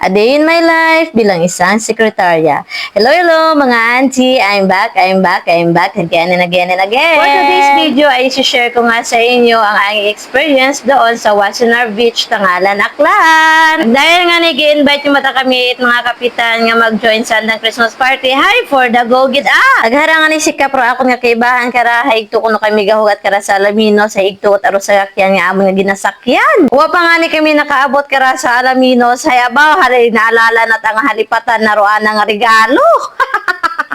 A day in my life bilang isang sekretarya. Hello mga auntie! I'm back again and again and again. For today's video ay isi-share ko nga sa inyo ang aking experience doon sa Wassenaar Beach, Tangalan, Aklan. Dahil nga nag-i-invite yung mata kami mga kapitan nga mag-join sa andang Christmas party. Hi for the go-get Aghara nga ni si Kapro ako nga kaibahan kara haigto kuno kami gahugat kara sa Alamino sa higto at aro sa sakyan nga amon nga ginasakyan. Wa pa nga ni kami nakaabot kara sa Alaminos hay abaw halay naalala na ang halipatan na roan ng regalo.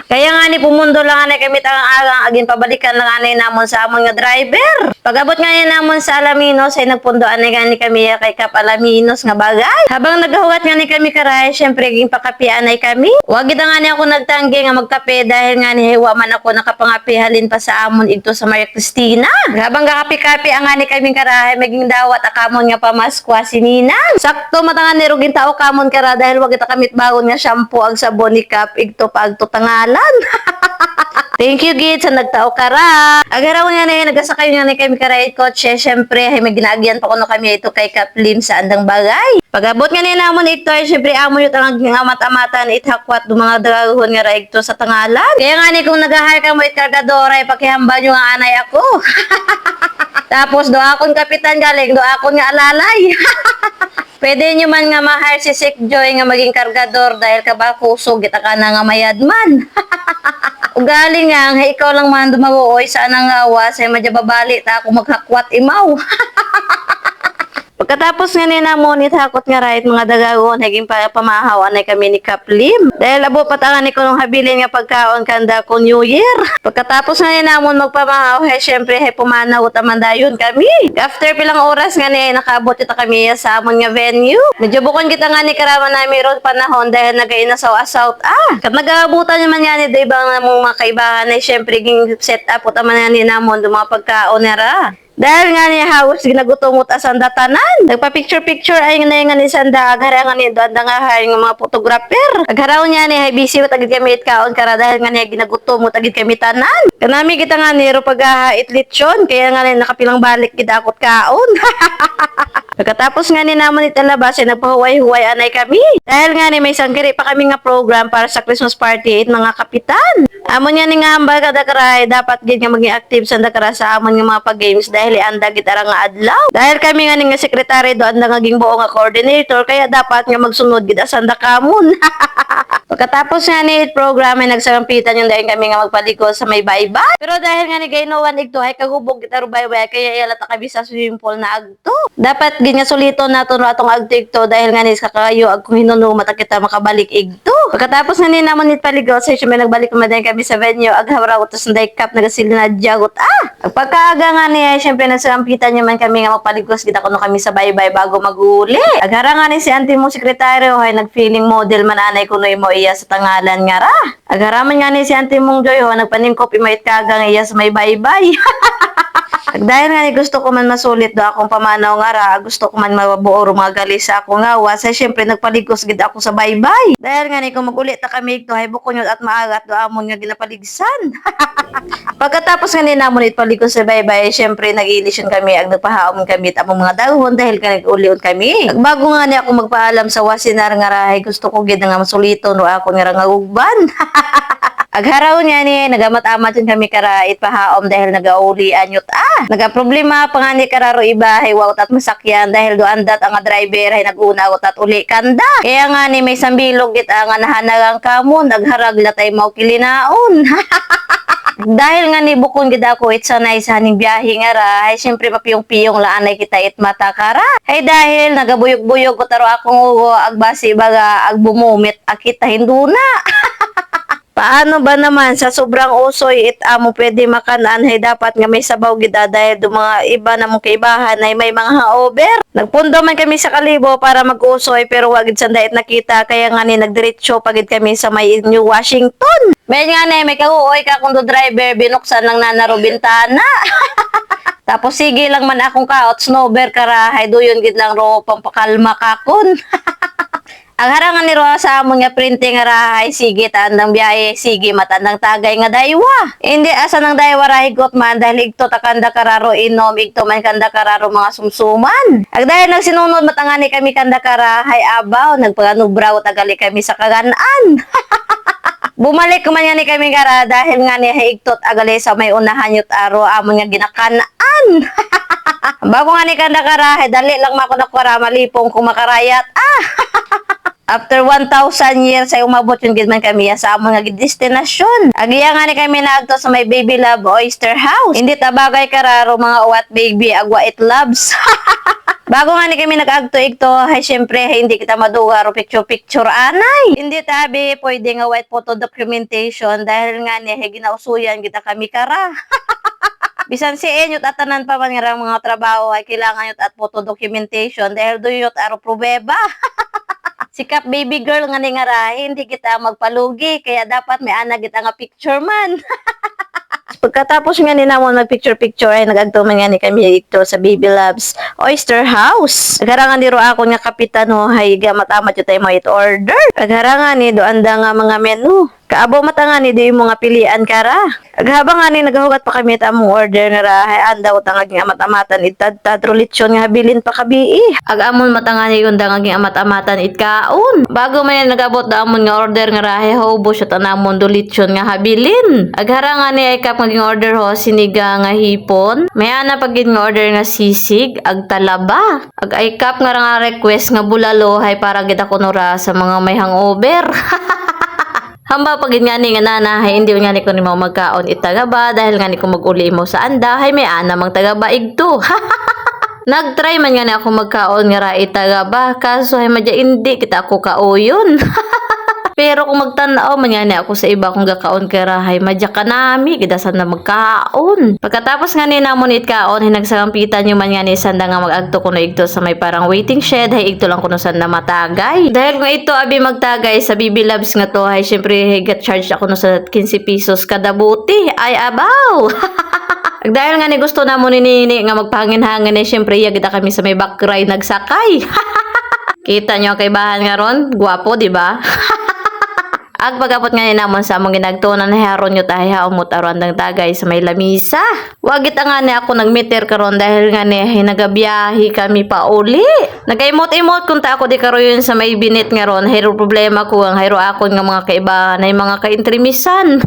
Kaya nga ni pumundo lang nga kami tangang agin pabalikan lang nga namon sa amon nga driver. Pagabot nga niya namon sa Alaminos ay nagpundoan nga ni kami kay Kap Alaminos nga bagay. Habang nagahugat nga ni kami karay, syempre ging pakapian ay kami. Wag gid nga ni ako nagtanggi nga magkape dahil nga ni hiwa man ako nakapangapi halin pa sa amon ito sa Maria Cristina. Habang gakapi-kapi ang nga ni kami karay, maging dawat akamon nga pamaskwa si Ninang. Sakto matangan ni rugin tao kamon kara dahil wag kita kamit bagon nga shampoo ag sabon ni Kap igto pa agto tangalan. Thank you gid sa nagtao kara. Agaraw nga na nagasakay nga ni kami kara kotse. Syempre ay may ginagyan pa kuno kami ito kay Kaplim sa andang bagay. Pagabot nga ni namon ito ay syempre amo yung tangang amat-amatan ithakwat do mga dagahon nga ra ito sa tangalan. Kaya nga ni kung nagahire ka mo ikargadora ay pakihamba nyo nga anay ako. Tapos do akong kapitan galing do akong nga alalay. Pwede nyo man nga ma-hire si Sek Joy nga maging kargador dahil kabakusog kita ka na nga mayadman. Ugali nga, ikaw lang man dumawoy sa anang awas ay madjababali ta ako maghakwat imaw. Pagkatapos nga ni namonit hakot nga right mga dagagon haging pamahawan ay kami ni Kaplim. Dahil abo patangan ni ko nung habilin nga pagkaon kanda ko New Year. Pagkatapos nga ni namon magpamahaw ay syempre ay pumanaw tamandayon kami. After pilang oras nga ni nakaabot ita kami sa amon nga venue. Medyo bukon kita nga ni karaman namin ron panahon dahil nagainasaw-asaw kat nagabutan naman nga ni do ibang namong mga kaibahan ay syempre ging set up utaman nga ni namon do mga pagkaon nara. Dahil nga ni hawas ginagutomot asanda tanan. Nagpa-picture-picture ay nga ni sanda aghara nga ni doanda nga hay nga mga photographer. Agharaw niya ni hay busy wat agid kami kaon kara dahil nga ni ginagutomot agid kami tanan. Kanami kita nga ni ro pagahait lechon kaya nga ni nakapilang balik gid akot kaon. Pagkatapos nga ni namon italabas ay nagpahuway-huway anay kami. Dahil nga ni may sanggiri pa kami nga program para sa Christmas party it mga kapitan. Amon nga ni nga hambal kada karay dapat gid nga maging active sa kara sa amon nga mga pag-games dahil ianda gid ara nga adlaw. Dahil kami nga ni nga sekretary do anda nga ging buo nga coordinator kaya dapat nga magsunod gid asanda kamon. Pagkatapos nga ni program ay nagsarampitan yung dahil kami nga magpaliko sa may baybay. Pero dahil nga ni gaynowan igto ay kagubog kita ro baybay kaya ialata kami sa swimming pool na agto. Dapat gid nga sulito naton atong agto igto dahil nga ni kakayo ag kung hinuno mata kita makabalik igto. Pagkatapos nga ni namon nit paligo sa may nagbalik maday kami sa venue ag hawra utos nday cup nagasilina jagot pagkaaga nga ni syempre nagsarampitan naman kami nga magpaligos kita kuno kami sa baybay bago maguli. Aghara nga ni si auntie mong sekretaryo ay nag-feeling model mananay kuno imo iya sa tangalan nga ra. Aghara man nga ni si auntie mong Joy ho nagpaningkop imait kaga nga iya sa may baybay. Dahil nga ni gusto ko man masulit do akong pamanaw nga ra, gusto ko man mabuo mga gali sa ako nga wa say syempre nagpaligos gid ako sa baybay. Dahil nga ni kung magulit ta kami ito hay bukonyot at maagat do amon nga ginapaligsan. Pagkatapos nga ni namon paligos sa baybay, syempre nag-ilisyon kami ag nagpahaom kami at among mga dahon dahil nga nag-ulion kami. Bago nga ni ako magpaalam sa Wassenaar nga ra, gusto ko gid nga masulito no ako nga nga ugban. Agharaw niya ni nagamat-amat yun kami kara itpahaom dahil nagaulian yut nagaproblema pa nga ni kararo iba hay wawt at masakyan dahil doandat ang driver hay nag-una at uli kanda. Kaya nga ni may sambilog git nga nahanagang kamon nagharag latay mao kilinaon. Dahil nga ni bukon gid ako it sanay sa haning biyahe nga ra ay syempre papiyong-piyong laanay kita it mata kara. Hay dahil nagabuyog-buyog ko taro akong ugo agbasi baga agbumumit akita hinduna. Paano ba naman sa sobrang usoy it amo pwede makanaan hay dapat nga may sabaw gid dahil do mga iba na mong kaibahan ay may mga haover. Nagpundo man kami sa Kalibo para mag-usoy pero wag gid sanda it nakita kaya nga ni nagdiretso pagid kami sa may New Washington. May nga na may kauoy ka kung do driver binuksan lang nanaro bintana. Tapos sige lang man akong kaot snowber kara hay duyon gid lang ro pampakalma kakon. Ang harangan ni Roa sa amon nga printing nga rahay, sige tandang biyahe, sige matandang tagay nga daywa. Hindi asa nang daywa rahigot man dahil igto takanda kararo inom, igto man kanda kararo mga sumsuman. Ag dahil nagsinunod matangani kami kanda karahay abaw, nagpaganubraw tagali kami sa kaganaan. Bumalik man nga ni kami kara dahil nga ni higtot agali sa may unahan yut aro amon nga ginakanaan. Bago nga ni kanda karahay, dali lang mako nakwara malipong kung makarayat. After 1,000 years ay umabot yung gidman kami sa among nga destinasyon. Agiya nga ni kami naagto sa may Baby Love Oyster House. Hindi tabagay kararo mga uwat baby agwa it loves. Bago nga ni kami nag-agto igto, ay syempre hindi kita maduga ro picture anay. Hindi tabi pwede nga white photo documentation dahil nga ni ginausuyan kita kami kara. Bisan si enyot at tanan pa man nga mga trabaho ay kailangan yut at photo documentation dahil doyot aro probeba. Sikap baby girl nga ni ngarahi, hindi kita magpalugi, kaya dapat may anak kita nga picture man. Pagkatapos nga ni namon mag-picture-picture ay nagagtuman nga ni kami ito sa Baby Loves Oyster House. Nagharangan ni ro ako nga kapitan ho, hay gamatamat yung tayo mo ito order. Nagharangan ni doanda nga mga menu. Kaabaw matanga ni di mo nga pilian kara. Aghabang nga ni naghugat pa kami tamong order nga rahay andaw tangag nga amat-amatan itad-tad rolitsyon nga habilin pa kabii. Agamon matanga ni yung dangag nga amat-amatan itkaon. Bago man nagabot da amon nga order nga rahay haubo siya tanamon dolitsyon nga habilin. Agharangan ni ay kap maging order ho siniga nga hipon. May ana pagid nga order nga sisig ag talaba. Ag ay kap nga request nga bulalo hay para kita kunura sa mga may hangover. Hamba pagin nga ni nga nanahay, hindi nga ni ko ni mo magkaon itagaba dahil nga ni ko mag-uli mo sa anda, hay may ana mang tagaba igto. Nagtry man nga ni ako magkaon nga ra itagaba, kaso hay madya hindi kita ako kauyon. Pero kung magtanaw man nga ni ako sa iba kung gakaon kara hay madya kanami, kidasan na magkaon. Pagkatapos nga ni namon itkaon, hay nagsakampitan yung man nga ni sanda nga mag-agto kuno igto sa may parang waiting shed, hay igto lang kuno sanda matagay. Dahil nga ito abi magtagay sa Baby Loves nga to, hay syempre hay get charge ako no sa 15 pesos kada buti. Ay abaw! Dahil nga ni gusto na mo ni Nini nga magpangin-hangin eh, syempre yagita kami sa may backray nagsakay. Kita nyo kay bahan nga ron, gwapo, di ba? Ag pagapot nga ni namon sa among ginagtunan na haron yo tayo haumot aron dang tagay sa may lamisa. Wagit nga ni ako nagmeter karon dahil nga ni nagabiyahe kami pa uli. Nagaimot-imot kung ta ako di karoyon sa may binit nga ron, hayro problema ko ang hayro ako nga mga kaibahan ay mga kaintrimisan.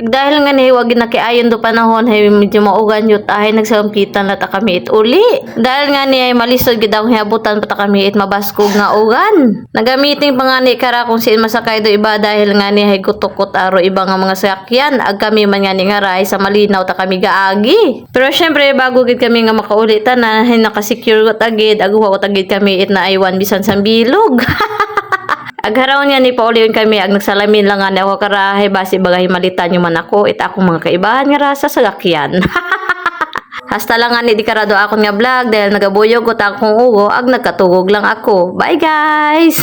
Dahil nga ni wag na kiayon do panahon hay medyo maugan yut ay nagsamkitan na ta kami it uli. Dahil nga ni ay malisod gid ako hiabutan pa ta kami it mabaskog nga ugan. Nagamiting pa nga ni kara kung siin masakay do iba dahil nga ni hay gutukot aro iba nga mga sakyan ag kami man nga ni nga ray sa malinaw ta kami gaagi. Pero syempre bago gid kami nga makaulit na hay nakasecure ko tagid ag wa ko tagid kami it na aywan bisan sa bilog. Agharaw niya ni pauliyon kami ag nagsalamin lang nga ako karahay basi bagay malitan yung man ako it akong mga kaibahan nga rasa sa lakyan. Hasta lang nga ni di karado akong nga vlog dahil nagabuyog ko ta akong ugo ag nagkatugog lang ako. Bye guys!